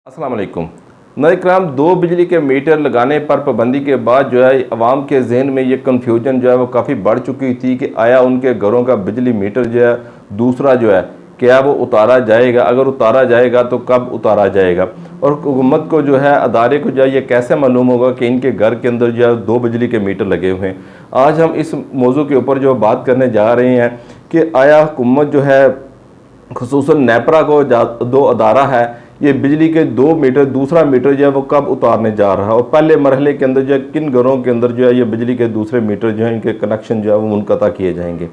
अस्सलाम वालेकुम। नाज़रीन, दो बिजली के मीटर लगाने पर पाबंदी के बाद जो है अवाम के जहन में ये कन्फ्यूजन जो है वो काफ़ी बढ़ चुकी थी कि आया उनके घरों का बिजली मीटर जो है दूसरा जो है क्या वो उतारा जाएगा, अगर उतारा जाएगा तो कब उतारा जाएगा, और हुकूमत को जो है अदारे को जो है ये कैसे मालूम होगा कि इनके घर के अंदर जो है दो बिजली के मीटर लगे हुए हैं। आज हम इस मौजू के ऊपर जो बात करने जा रहे हैं कि आया हुकूमत जो है खुसूसन नेपरा को दो अदारा है, ये बिजली के दो मीटर दूसरा मीटर जो है वो कब उतारने जा रहा है, और पहले मरहले के अंदर जो है किन घरों के अंदर जो है ये बिजली के दूसरे मीटर जो है इनके कनेक्शन जो है वो मुनक़ता किए जाएंगे।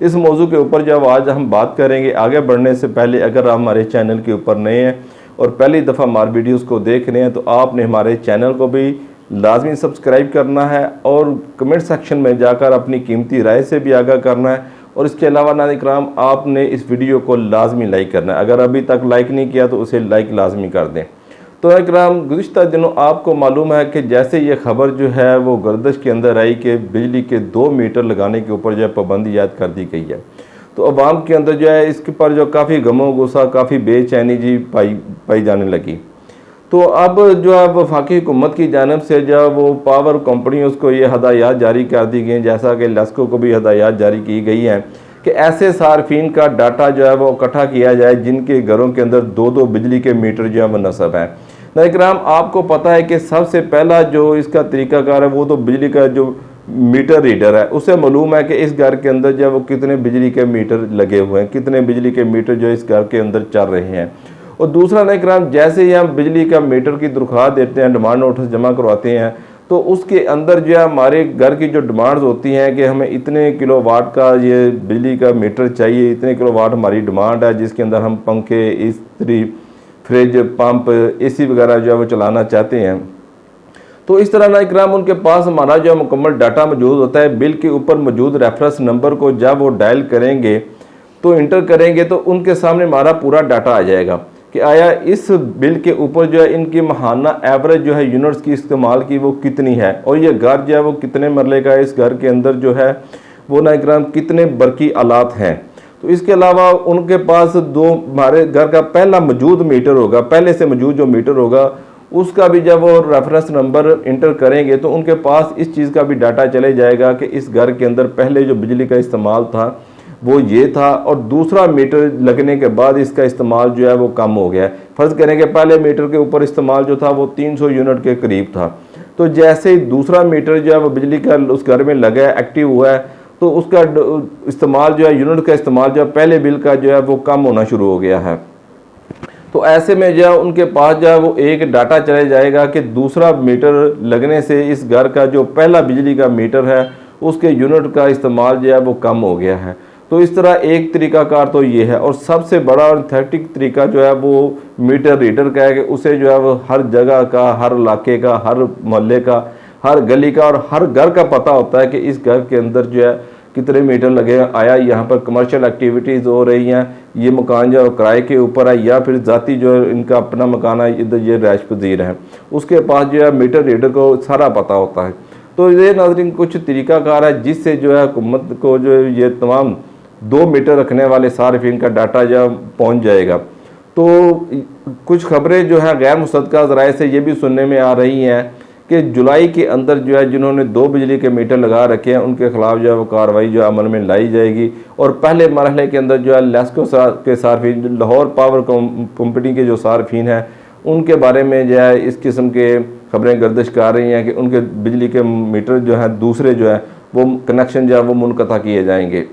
इस मौजू के ऊपर जो आज हम बात करेंगे। आगे बढ़ने से पहले अगर आप हमारे चैनल के ऊपर नए हैं और पहली दफ़ा हमारे वीडियोज़ को देख रहे हैं तो आपने हमारे चैनल को भी लाजमी सब्सक्राइब करना है और कमेंट सेक्शन में जाकर अपनी कीमती राय से भी आगाह करना है। और इसके अलावा नाज़रीन, आपने इस वीडियो को लाजमी लाइक करना है, अगर अभी तक लाइक नहीं किया तो उसे लाइक लाजमी कर दें। तो नाज़रीन, गुज़िश्ता दिनों आपको मालूम है कि जैसे ये ख़बर जो है वो गर्दिश के अंदर आई कि बिजली के दो मीटर लगाने के ऊपर जो है पाबंदी याद कर दी गई है, तो अवाम के अंदर जो है इसके पर जो काफ़ी गमो गुस्सा काफ़ी बेचैनी जी पाई जाने लगी। तो अब जो है वफाकी हुकूमत की जानब से जो वो पावर कंपनियों को ये हदायत जारी कर दी गई हैं, जैसा कि लेस्को को भी हदायत जारी की गई हैं कि ऐसे सार्फिन का डाटा जो है वो इकट्ठा किया जाए जिनके घरों के अंदर दो दो बिजली के मीटर जो है वो नस्ब है। नाज़रीन, आपको पता है कि सबसे पहला जो इसका तरीक़ाकार है वो तो बिजली का जो मीटर रीडर है उसे मालूम है कि इस घर के अंदर जो है वो कितने बिजली के मीटर लगे हुए हैं, कितने बिजली के मीटर जो इस घर के अंदर चल रहे हैं। और दूसरा नाज़रीन, जैसे ही हम बिजली का मीटर की दरख्वास्त देते हैं, डिमांड नोटिस जमा करवाते हैं, तो उसके अंदर जो है हमारे घर की जो डिमांड्स होती हैं कि हमें इतने किलोवाट का ये बिजली का मीटर चाहिए, इतने किलोवाट हमारी डिमांड है जिसके अंदर हम पंखे, इस्त्री, फ्रिज, पंप, एसी वगैरह जो है वो चलाना चाहते हैं। तो इस तरह नाज़रीन उनके पास हमारा जो मुकम्मल डाटा मौजूद होता है। बिल के ऊपर मौजूद रेफरेंस नंबर को जब वो डायल करेंगे तो इंटर करेंगे तो उनके सामने हमारा पूरा डाटा आ जाएगा कि आया इस बिल के ऊपर जो है इनकी माहाना एवरेज जो है यूनिट्स की इस्तेमाल की वो कितनी है, और ये घर जो है वो कितने मरले का है, इस घर के अंदर जो है वो नाज़रीन कितने बरकी आलात हैं। तो इसके अलावा उनके पास दो हमारे घर का पहला मौजूद मीटर होगा, पहले से मौजूद जो मीटर होगा उसका भी जब वो रेफरेंस नंबर इंटर करेंगे तो उनके पास इस चीज़ का भी डाटा चले जाएगा कि इस घर के अंदर पहले जो बिजली का इस्तेमाल था वो ये था, और दूसरा मीटर लगने के बाद इसका इस्तेमाल जो है वो कम हो गया है। फ़र्ज़ करें कि पहले मीटर के ऊपर इस्तेमाल जो था वो 300 यूनिट के करीब था, तो जैसे ही दूसरा मीटर जो है वो बिजली का उस घर में लगा है, एक्टिव हुआ है, तो उसका इस्तेमाल जो है यूनिट का इस्तेमाल जो है पहले बिल का जो है वो कम होना शुरू हो गया है। तो ऐसे में जो है उनके पास जो है वो एक डाटा चले जाएगा कि दूसरा मीटर लगने से इस घर का जो पहला बिजली का मीटर है उसके यूनिट का इस्तेमाल जो है वो कम हो गया है। तो इस तरह एक तरीक़ाकार तो ये है, और सबसे बड़ा और थेटिक तरीका जो है वो मीटर रीडर का है कि उसे जो है वो हर जगह का, हर इलाके का, हर मोहल्ले का, हर गली का और हर घर का पता होता है कि इस घर के अंदर जो है कितने मीटर लगे हैं, आया यहाँ पर कमर्शियल एक्टिविटीज़ हो रही हैं, ये मकान जो किराए के ऊपर है या फिर ज़ाती जो इनका अपना मकान है, इधर ये रैश पजीर है, उसके पास जो है मीटर रीडर को सारा पता होता है। तो ये नाज़रीन कुछ तरीक़ाकार है जिससे जो है हुकूमत को जो ये तमाम दो मीटर रखने वाले सार्फिन का डाटा जो पहुँच जाएगा। तो कुछ खबरें जो है गैर मुसद्दक़ा ज़राए से ये भी सुनने में आ रही हैं कि जुलाई के अंदर जो है जिन्होंने दो बिजली के मीटर लगा रखे हैं उनके खिलाफ जो है वो कार्रवाई जो अमल में लाई जाएगी, और पहले मरहले के अंदर जो है लेस्को के सार्फिन, लाहौर पावर कंपनी के जो सार्फिन हैं उनके बारे में जो है इस किस्म के खबरें गर्दिश कर रही हैं कि उनके बिजली के मीटर जो है दूसरे जो है वो कनेक्शन जो है वो मुनक़ता किए जाएंगे।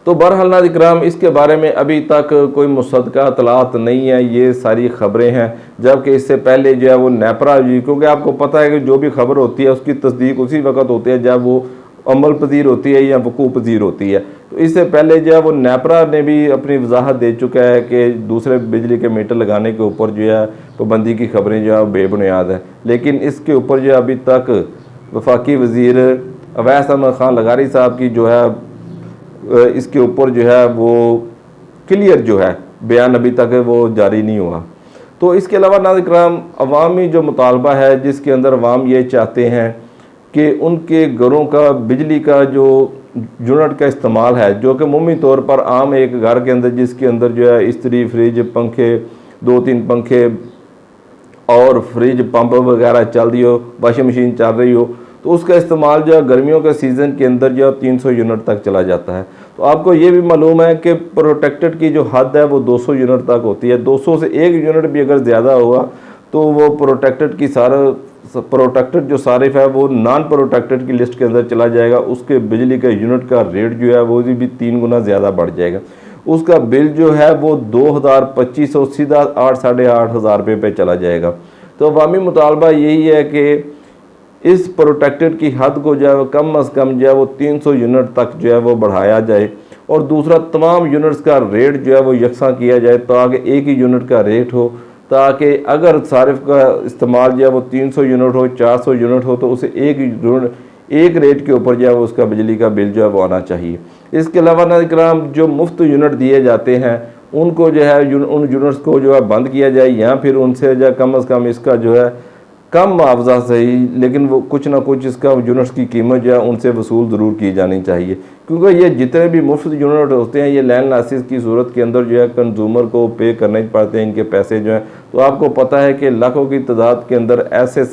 तो बहरहाल नाज़रीन इसके बारे में अभी तक कोई मुसद्दक़ा इत्तलात नहीं है, ये सारी ख़बरें हैं, जबकि इससे पहले जो है वो नेपरा जी, क्योंकि आपको पता है कि जो भी खबर होती है उसकी तस्दीक उसी वक्त होती है जब वो अमल पजीर होती है या वकूफ़ पजीर होती है। तो इससे पहले जो है वो नेपरा ने भी अपनी वजाहत दे चुका है कि दूसरे बिजली के मीटर लगाने के ऊपर जो है पाबंदी की खबरें जो है बेबुनियाद है, लेकिन इसके ऊपर जो अभी तक वफाकी वज़ीर अवैस अहमद खान लगारी साहब की जो है इसके ऊपर जो है वो क्लियर जो है बयान अभी तक वो जारी नहीं हुआ। तो इसके अलावा नाज़रीन अवामी जो मुतालबा है जिसके अंदर अवाम ये चाहते हैं कि उनके घरों का बिजली का जो यूनिट का इस्तेमाल है, जो कि अमूमी तौर पर आम एक घर के अंदर जिसके अंदर जो है इस्त्री, फ्रिज, पंखे, 2-3 पंखे, और फ्रिज पंप वगैरह चल रही हो, वॉशिंग मशीन चल रही हो, तो उसका इस्तेमाल जो है गर्मियों के सीज़न के अंदर जो है 300 यूनिट तक चला जाता है। तो आपको ये भी मालूम है कि प्रोटेक्टेड की जो हद है वो 200 यूनिट तक होती है। 200 से 1 यूनिट भी अगर ज़्यादा हुआ तो वो प्रोटेक्टेड की प्रोटेक्टेड जो सारिफ है वो नॉन प्रोटेक्टेड की लिस्ट के अंदर चला जाएगा। उसके बिजली के यूनिट का रेट जो है वो भी 3 गुना ज़्यादा बढ़ जाएगा। उसका बिल जो है वो 2250 सीधा 8 साढ़े 8 हज़ार रुपये पे चला जाएगा। तो अवामी मुतालबा यही है कि इस प्रोटेक्टेड की हद को जो है कम अज़ कम जो है वो 300 यूनिट तक जो है वो बढ़ाया जाए, और दूसरा तमाम यूनिट्स का रेट जो है वो यकसा किया जाए ताकि एक ही यूनिट का रेट हो, ताकि अगर सारिफ का इस्तेमाल जो है वो 300 यूनिट हो, 400 यूनिट हो, तो उसे एक रेट के ऊपर जो है वो उसका बिजली का बिल जो है वो आना चाहिए। इसके अलावा नाज़रीन जो मुफ्त यूनिट दिए जाते हैं उनको जो है उन यूनिट्स को जो है बंद किया जाए, या फिर उनसे जो है कम अज़ कम इसका जो है कम मुआवजा सही, लेकिन वो कुछ ना कुछ इसका यूनिट्स की कीमत जो है उनसे वसूल ज़रूर की जानी चाहिए। क्योंकि ये जितने भी मुफ्त यूनिट होते हैं ये लैंड लाइसेंस की सूरत के अंदर जो है कंज्यूमर को पे करने पड़ते हैं इनके पैसे जो हैं। तो आपको पता है कि लाखों की तादाद के अंदर ऐसे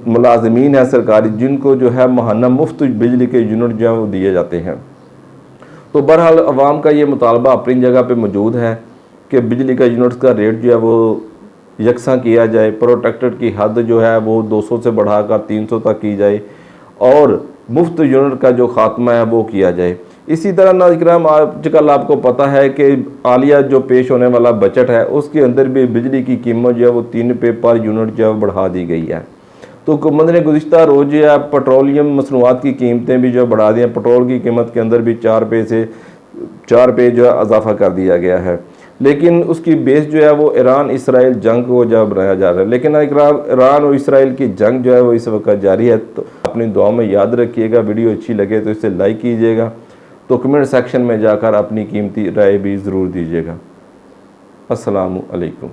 मुलाजमीन हैं सरकारी जिनको जो है माहाना मुफ्त बिजली के यूनिट जो है वो दिए जाते हैं। तो बहरहाल अवाम का ये मुतालबा अपनी जगह पे मौजूद है कि बिजली का यूनिट्स का रेट जो है वो यकसा किया जाए, प्रोटेक्टेड की हद जो है वो 200 से बढ़ाकर 300 तक की जाए, और मुफ्त यूनिट का जो खात्मा है वो किया जाए। इसी तरह नाज़रीन आजकल आपको पता है कि आलिया जो पेश होने वाला बजट है उसके अंदर भी बिजली की कीमत जो है वो 3 रुपये पर यूनिट जो है बढ़ा दी गई है। तो हुकूमत ने गुज़िश्ता रोज़ जो है पेट्रोलियम मसनूआत की कीमतें भी जो बढ़ा दी हैं। पेट्रोल की कीमत के अंदर भी 4 रुपये से 4 रुपये जो है इजाफा कर दिया गया है, लेकिन उसकी बेस जो है वो ईरान इसराइल जंग को जो बनाया जा रहा है। लेकिन ईरान और इसराइल की जंग जो है वो इस वक्त जारी है। तो अपनी दुआ में याद रखिएगा, वीडियो अच्छी लगे तो इसे लाइक कीजिएगा, तो कमेंट सेक्शन में जाकर अपनी कीमती राय भी ज़रूर दीजिएगा। अस्सलामु अलैकुम।